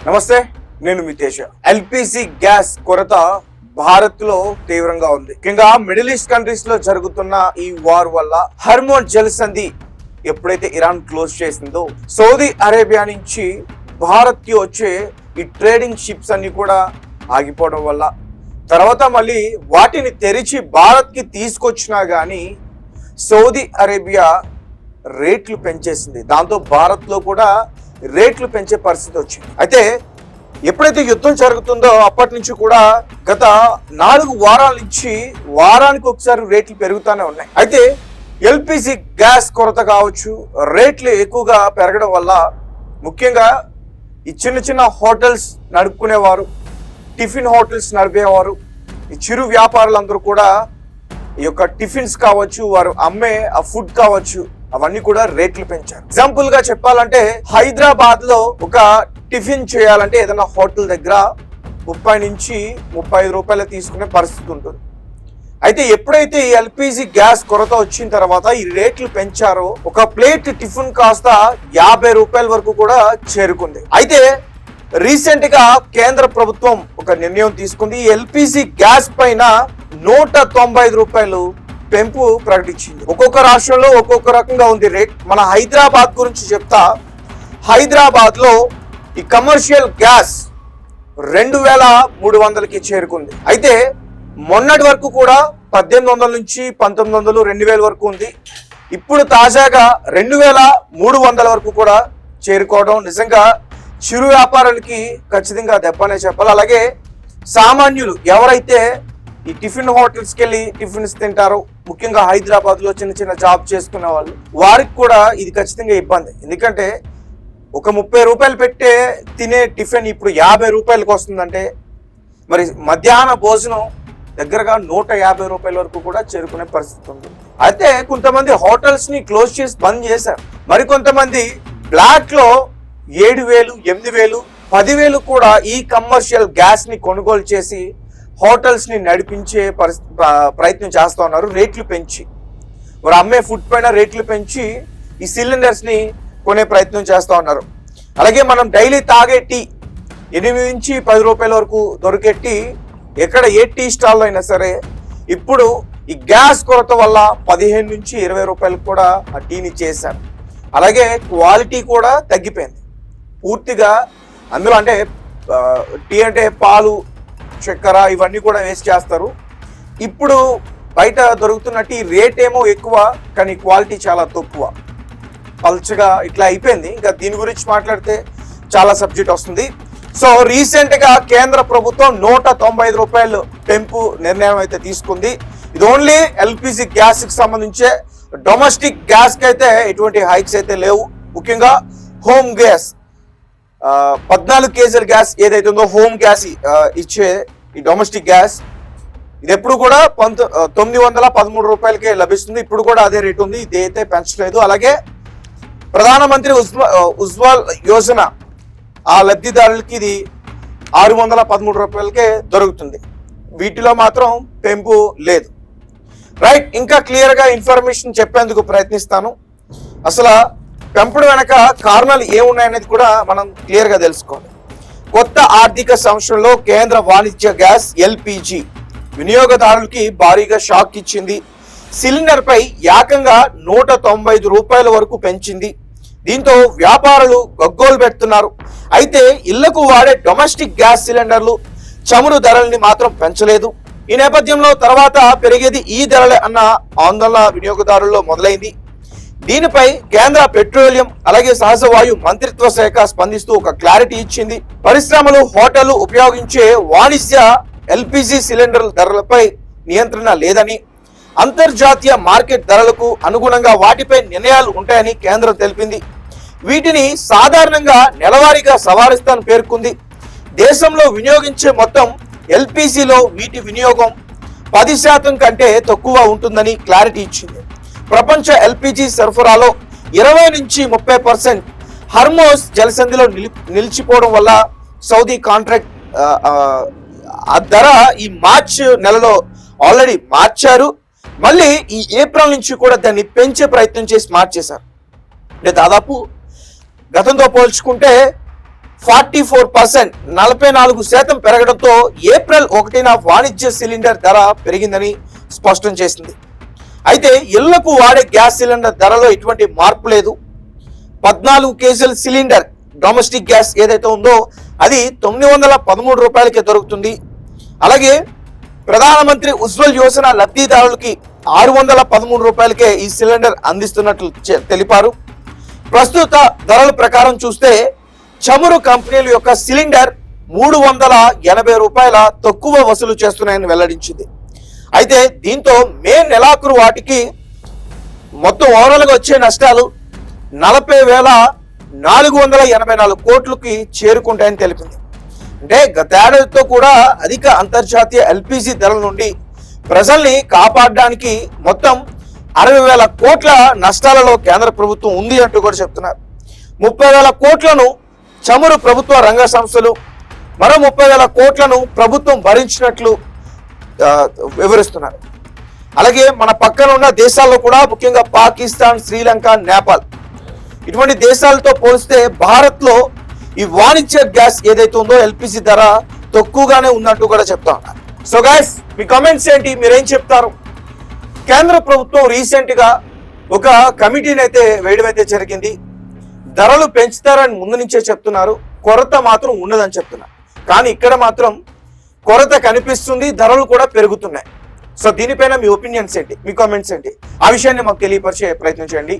నమస్తే, నేను మితేష. LPG gas కొరత భారత్ లో తీవ్రంగా ఉంది. ముఖ్యంగా మిడిల్ ఈస్ట్ కంట్రీస్ లో జరుగుతున్న ఈ వార్ వల్ల హర్మోన్ జలసంధి ఎప్పుడైతే ఇరాన్ క్లోజ్ చేసిందో, సౌదీ అరేబియా నుంచి భారత్ కి వచ్చే ఈ ట్రేడింగ్ షిప్స్ అన్ని కూడా ఆగిపోవడం వల్ల, తర్వాత మళ్ళీ వాటిని తెరిచి భారత్ కి తీసుకొచ్చినా గానీ సౌదీ అరేబియా రేట్లు పెంచేసింది. దాంతో భారత్ లో కూడా రేట్లు పెంచే పరిస్థితి వచ్చింది. అయితే ఎప్పుడైతే యుద్ధం జరుగుతుందో అప్పటి నుంచి కూడా గత 4 వారాల నుంచి వారానికి ఒకసారి రేట్లు పెరుగుతూనే ఉన్నాయి. అయితే ఎల్పిజి గ్యాస్ కొరత కావచ్చు, రేట్లు ఎక్కువగా పెరగడం వల్ల ముఖ్యంగా ఈ చిన్న చిన్న హోటల్స్ నడుపుకునేవారు, టిఫిన్ హోటల్స్ నడిపేవారు, ఈ చిరు వ్యాపారులందరూ కూడా ఈ యొక్క టిఫిన్స్ కావచ్చు, వారు అమ్మే ఆ ఫుడ్ కావచ్చు, అవన్నీ కూడా రేట్లు పెంచారు. ఎగ్జాంపుల్ గా చెప్పాలంటే హైదరాబాద్ లో ఒక టిఫిన్ చేయాలంటే ఏదైనా హోటల్ దగ్గర 30 నుంచి 35 రూపాయలు తీసుకునే పరిస్థితి ఉంటుంది. అయితే ఎప్పుడైతే ఈ ఎల్పిజి గ్యాస్ కొరత వచ్చిన తర్వాత ఈ రేట్లు పెంచారో, ఒక ప్లేట్ టిఫిన్ కాస్త 50 రూపాయల వరకు కూడా చేరుకుంది. అయితే రీసెంట్ గా కేంద్ర ప్రభుత్వం ఒక నిర్ణయం తీసుకుంది. ఎల్పిజి గ్యాస్ పైన 195 రూపాయలు పెంపు ప్రకటించింది. ఒక్కొక్క రాష్ట్రంలో ఒక్కొక్క రకంగా ఉంది రేట్. మన హైదరాబాద్ గురించి చెప్తా. హైదరాబాద్ లో ఈ కమర్షియల్ గ్యాస్ 2300కి చేరుకుంది. అయితే మొన్నటి వరకు కూడా 1800 నుంచి 1900, 2000 వరకు ఉంది. ఇప్పుడు తాజాగా 2300 వరకు కూడా చేరుకోవడం నిజంగా చిరు వ్యాపారులకి ఖచ్చితంగా దెబ్బనే చెప్పాలి. అలాగే సామాన్యులు ఎవరైతే ఈ టిఫిన్ హోటల్స్కి వెళ్ళి టిఫిన్స్ తింటారో, ముఖ్యంగా హైదరాబాద్ లో చిన్న చిన్న జాబ్ చేసుకునే వాళ్ళు, వారికి కూడా ఇది ఖచ్చితంగా ఇబ్బంది. ఎందుకంటే ఒక 30 రూపాయలు పెట్టే తినే టిఫిన్ ఇప్పుడు 50 రూపాయలకు వస్తుందంటే మరి మధ్యాహ్న భోజనం దగ్గరగా 150 రూపాయల వరకు కూడా చేరుకునే పరిస్థితి ఉంది. అయితే కొంతమంది హోటల్స్ ని క్లోజ్ చేసి బంద్ చేశారు. మరి కొంతమంది బ్లాక్ లో 7000, 8000, 10,000 కూడా ఈ కమర్షియల్ గ్యాస్ ని కొనుగోలు చేసి హోటల్స్ ని నడిపించే ప్రయత్నం చేస్తూ ఉన్నారు. రేట్లు పెంచి వారు అమ్మే ఫుడ్ పైన రేట్లు పెంచి ఈ సిలిండర్స్ ని కొనే ప్రయత్నం చేస్తూ ఉన్నారు. అలాగే మనం డైలీ తాగే టీ 8 నుంచి 10 రూపాయల వరకు దొరికే టీ ఎక్కడ ఏ టీ స్టాల్లో అయినా సరే ఇప్పుడు ఈ గ్యాస్ కొరత వల్ల 15 నుంచి 20 రూపాయలకు కూడా ఆ టీని చేశారు. అలాగే క్వాలిటీ కూడా తగ్గిపోయింది పూర్తిగా. అందులో అంటే టీ అంటే పాలు, చక్కెర ఇవన్నీ కూడా వేస్ట్ చేస్తారు. ఇప్పుడు బయట దొరుకుతున్న టీ రేట్ ఏమో ఎక్కువ, కానీ క్వాలిటీ చాలా తక్కువ, పల్చగా ఇట్లా అయిపోయింది. ఇంకా దీని గురించి మాట్లాడితే చాలా సబ్జెక్ట్ వస్తుంది. సో రీసెంట్ గా కేంద్ర ప్రభుత్వం 195 రూపాయలు పెంపు నిర్ణయం అయితే తీసుకుంది. ఇది ఓన్లీ ఎల్పిజి గ్యాస్ కి సంబంధించే. డొమెస్టిక్ గ్యాస్ కి అయితే ఎటువంటి హైక్స్ అయితే లేవు. ముఖ్యంగా హోమ్ గ్యాస్ 14 కేజీల గ్యాస్ ఏదైతే ఉందో హోమ్ గ్యాస్ ఇచ్చే ఈ డొమెస్టిక్ గ్యాస్ ఇది ఎప్పుడు కూడా 913 రూపాయలకే లభిస్తుంది. ఇప్పుడు కూడా అదే రేట్ ఉంది, ఇది అయితే పెంచలేదు. అలాగే ప్రధానమంత్రి ఉజ్వల్ యోజన ఆ లబ్ధిదారులకి ఇది 613 రూపాయలకే దొరుకుతుంది. వీటిలో మాత్రం పెంపు లేదు. రైట్, ఇంకా క్లియర్ గా ఇన్ఫర్మేషన్ చెప్పేందుకు ప్రయత్నిస్తాను. అసలు పెంపుడు వెనక కారణాలు ఏమున్నాయనేది కూడా మనం క్లియర్ గా తెలుసుకోవాలి. కొత్త ఆర్థిక సంవత్సరంలో కేంద్ర వాణిజ్య గ్యాస్ ఎల్పిజి వినియోగదారులకి భారీగా షాక్ ఇచ్చింది. సిలిండర్ పై ఏకంగా 195 రూపాయల వరకు పెంచింది. దీంతో వ్యాపారులు గగ్గోలు పెడుతున్నారు. అయితే ఇళ్లకు వాడే డొమెస్టిక్ గ్యాస్ సిలిండర్లు చమురు ధరల్ని మాత్రం పెంచలేదు. ఈ నేపథ్యంలో తర్వాత పెరిగేది ఈ ధరలే అన్న ఆందోళన వినియోగదారుల్లో మొదలైంది. దీనిపై కేంద్ర పెట్రోలియం అలాగే సహజ వాయు మంత్రిత్వ శాఖ స్పందిస్తూ ఒక క్లారిటీ ఇచ్చింది. పరిశ్రమలు, హోటళ్లు ఉపయోగించే వాణిజ్య ఎల్పిజి సిలిండర్ ధరలపై నియంత్రణ లేదని, అంతర్జాతీయ మార్కెట్ ధరలకు అనుగుణంగా వాటిపై నిర్ణయాలు ఉంటాయని కేంద్రం తెలిపింది. వీటిని సాధారణంగా నెలవారీగా సవరిస్తానని పేర్కొంది. దేశంలో వినియోగించే మొత్తం ఎల్పిజిలో వీటి వినియోగం 10% కంటే తక్కువ ఉంటుందని క్లారిటీ ఇచ్చింది. ప్రపంచ ఎల్పిజి సరఫరాలో 20 నుంచి 30% హర్మోస్ జలసంధిలో నిలిచిపోవడం వల్ల సౌదీ కాంట్రాక్ట్ ఆ ధర ఈ మార్చ్ నెలలో ఆల్రెడీ మార్చారు. మళ్ళీ ఈ ఏప్రిల్ నుంచి కూడా దాన్ని పెంచే ప్రయత్నం చేసి మార్చేశారు. అంటే దాదాపు గతంతో పోల్చుకుంటే 44%, 44% పెరగడంతో ఏప్రిల్ 1న వాణిజ్య సిలిండర్ ధర పెరిగిందని స్పష్టం చేసింది. అయితే ఇళ్లకు వాడే గ్యాస్ సిలిండర్ ధరలో ఎటువంటి మార్పు లేదు. 14 కేజీల సిలిండర్ డొమెస్టిక్ గ్యాస్ ఏదైతే ఉందో అది 913 రూపాయలకే దొరుకుతుంది. అలాగే ప్రధానమంత్రి ఉజ్వల్ యోజన లబ్ధిదారులకి 613 రూపాయలకే ఈ సిలిండర్ అందిస్తున్నట్లు తెలిపారు. ప్రస్తుత ధరల ప్రకారం చూస్తే చమురు కంపెనీల యొక్క సిలిండర్ 380 రూపాయల తక్కువ వసూలు చేస్తున్నాయని వెల్లడించింది. అయితే దీంతో మే నెలాఖరు వాటికి మొత్తం ఓవరాల్గా వచ్చే నష్టాలు 40,484 కోట్లకి చేరుకుంటాయని తెలిపింది. అంటే గతేడాదితో కూడా అధిక అంతర్జాతీయ ఎల్పిజి ధరల నుండి ప్రజల్ని కాపాడడానికి మొత్తం 60,000 కోట్ల నష్టాలలో కేంద్ర ప్రభుత్వం ఉంది అంటూ కూడా చెప్తున్నారు. 30,000 కోట్లను చమురు ప్రభుత్వ రంగ సంస్థలు, మరో 30,000 కోట్లను ప్రభుత్వం భరించినట్లు వివరిస్తున్నారు. అలాగే మన పక్కన ఉన్న దేశాల్లో కూడా ముఖ్యంగా పాకిస్తాన్, శ్రీలంక, నేపాల్ ఇటువంటి దేశాలతో పోలిస్తే భారత్లో ఈ వాణిజ్య గ్యాస్ ఏదైతే ఉందో ఎల్పిజి ధర తక్కువగానే ఉన్నట్టు కూడా చెప్తా ఉన్నారు. సో గైస్, మీ కామెంట్స్ ఏంటి? మీరేం చెప్తారు? కేంద్ర ప్రభుత్వం రీసెంట్ గా ఒక కమిటీని అయితే వేయడం అయితే జరిగింది. ధరలు పెంచుతారని ముందు నుంచే చెప్తున్నారు, కొరత మాత్రం ఉండదని చెప్తున్నారు. కానీ ఇక్కడ మాత్రం కొరత కనిపిస్తుంది, ధరలు కూడా పెరుగుతున్నాయి. సో దీనిపైన మీ ఒపీనియన్స్ ఏంటి? మీ కామెంట్స్ ఏంటి? ఆ విషయాన్ని మాకు తెలియపరిచే ప్రయత్నం చేయండి.